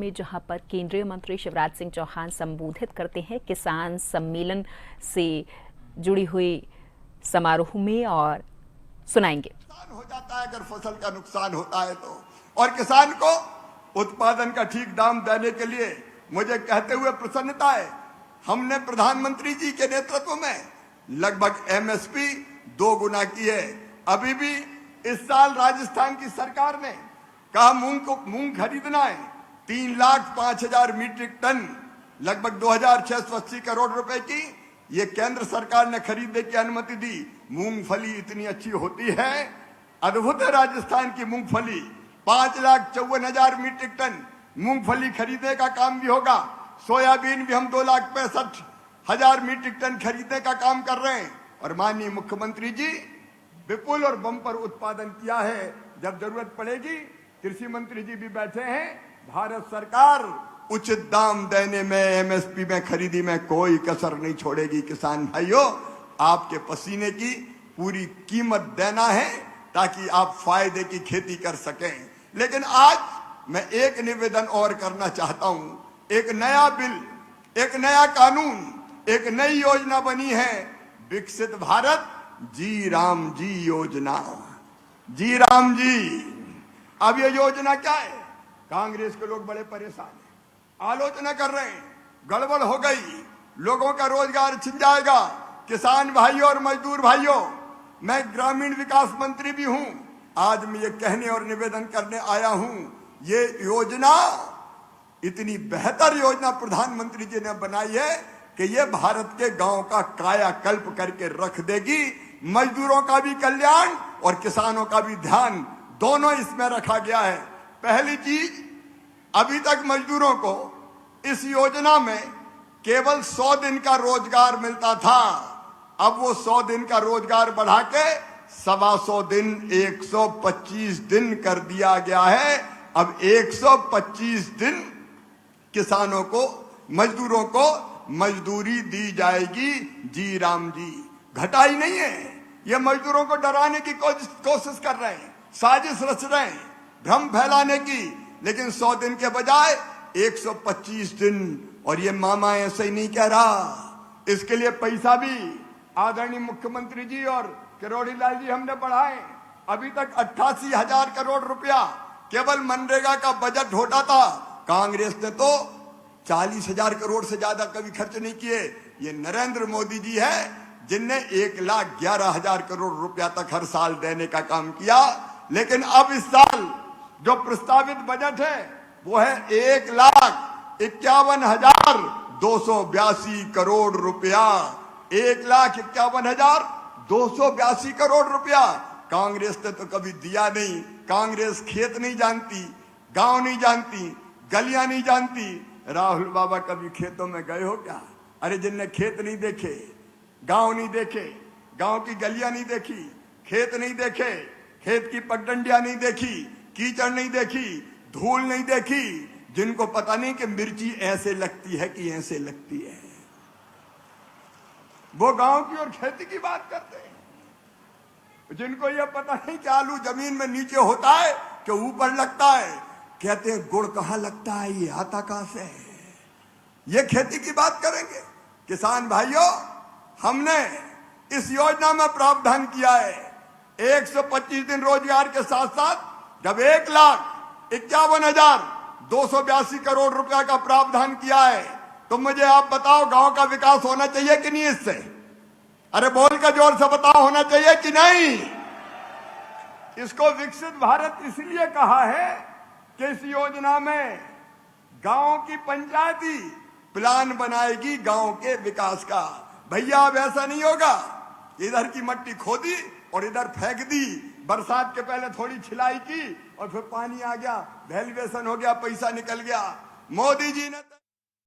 में जहां पर केंद्रीय मंत्री शिवराज सिंह चौहान संबोधित करते हैं किसान सम्मेलन से जुड़ी हुई समारोह में और सुनाएंगे। नुकसान हो जाता है अगर फसल का नुकसान होता है तो, और किसान को उत्पादन का ठीक दाम देने के लिए मुझे कहते हुए प्रसन्नता है, हमने प्रधानमंत्री जी के नेतृत्व में लगभग एमएसपी 2 गुना की है। अभी भी इस साल राजस्थान की सरकार ने कहा मूंग खरीदना है 3,05,000 मीट्रिक टन, लगभग 2,680 करोड़ रुपए की ये केंद्र सरकार ने खरीदने की अनुमति दी। मूंगफली इतनी अच्छी होती है, अद्भुत है राजस्थान की मूंगफली। 5,54,000 मीट्रिक टन मूंगफली खरीदने का काम भी होगा। सोयाबीन भी हम 2,65,000 मीट्रिक टन खरीदने का काम कर रहे हैं। और माननीय मुख्यमंत्री जी विपुल और बम्पर उत्पादन किया है। जब जरूरत पड़ेगी, कृषि मंत्री जी भी बैठे हैं, भारत सरकार उचित दाम देने में, एमएसपी में, खरीदी में कोई कसर नहीं छोड़ेगी। किसान भाइयों, आपके पसीने की पूरी कीमत देना है ताकि आप फायदे की खेती कर सकें। लेकिन आज मैं एक निवेदन और करना चाहता हूं। एक नया बिल, एक नया कानून, एक नई योजना बनी है, विकसित भारत जी राम जी योजना। जी राम जी, अब ये योजना क्या है? कांग्रेस के लोग बड़े परेशान हैं, आलोचना कर रहे हैं, गड़बड़ हो गई, लोगों का रोजगार छिन जाएगा। किसान भाइयों और मजदूर भाइयों, मैं ग्रामीण विकास मंत्री भी हूं। आज मैं ये कहने और निवेदन करने आया हूं, ये योजना इतनी बेहतर योजना प्रधानमंत्री जी ने बनाई है कि ये भारत के गांव का कायाकल्प करके रख देगी। मजदूरों का भी कल्याण और किसानों का भी ध्यान, दोनों इसमें रखा गया है। पहली चीज, अभी तक मजदूरों को इस योजना में केवल 100 दिन का रोजगार मिलता था। अब वो 100 दिन का रोजगार बढ़ा के 125 दिन, 125 दिन कर दिया गया है। अब 125 दिन किसानों को, मजदूरों को मजदूरी दी जाएगी। जी राम जी, घटाई नहीं है। ये मजदूरों को डराने की कोशिश कर रहे हैं, साजिश रच रहे हैं, भ्रम फैलाने की। लेकिन 100 दिन के बजाय 125 दिन। और ये मामा ऐसे ही नहीं कह रहा, इसके लिए पैसा भी आदरणीय मुख्यमंत्री जी और किरोड़ी लाल जी हमने बढ़ाए। अभी तक 88,000 करोड़ रुपया केवल मनरेगा का बजट होता था। कांग्रेस ने तो 40,000 करोड़ से ज्यादा कभी खर्च नहीं किए। ये नरेंद्र मोदी जी है जिनने 1,11,000 करोड़ रुपया तक हर साल देने का काम किया। लेकिन अब इस साल जो प्रस्तावित बजट है वो है 1,51,282 करोड़ रुपया। 1,51,282 करोड़ रुपया कांग्रेस ने तो कभी दिया नहीं। कांग्रेस खेत नहीं जानती, गांव नहीं जानती, गलियां नहीं जानती। राहुल बाबा कभी खेतों में गए हो क्या? अरे जिनने खेत नहीं देखे, गांव नहीं देखे, गांव की गलियां नहीं देखी, खेत नहीं देखे, खेत की पगडंडियां नहीं देखी, कीचड़ नहीं देखी, धूल नहीं देखी, जिनको पता नहीं कि मिर्ची ऐसे लगती है कि ऐसे लगती है, वो गांव की और खेती की बात करते हैं। जिनको यह पता नहीं कि आलू जमीन में नीचे होता है कि ऊपर लगता है, कहते हैं गुड़ कहां लगता है, ये आता कहां से है। ये खेती की बात करेंगे। किसान भाइयों, हमने इस योजना में प्रावधान किया है 125 दिन रोजगार के साथ साथ जब 1,51,282 करोड़ रुपया का प्रावधान किया है, तो मुझे आप बताओ, गांव का विकास होना चाहिए कि नहीं इससे? अरे बोल कर जोर से बताओ, होना चाहिए कि नहीं? इसको विकसित भारत इसलिए कहा है कि इस योजना में गांव की पंचायती प्लान बनाएगी गांव के विकास का। भैया अब ऐसा नहीं होगा, इधर की मट्टी खोदी और इधर फेंक दी, बरसात के पहले थोड़ी छिलाई की और फिर पानी आ गया, वैल्यूएशन हो गया, पैसा निकल गया। मोदी जी ने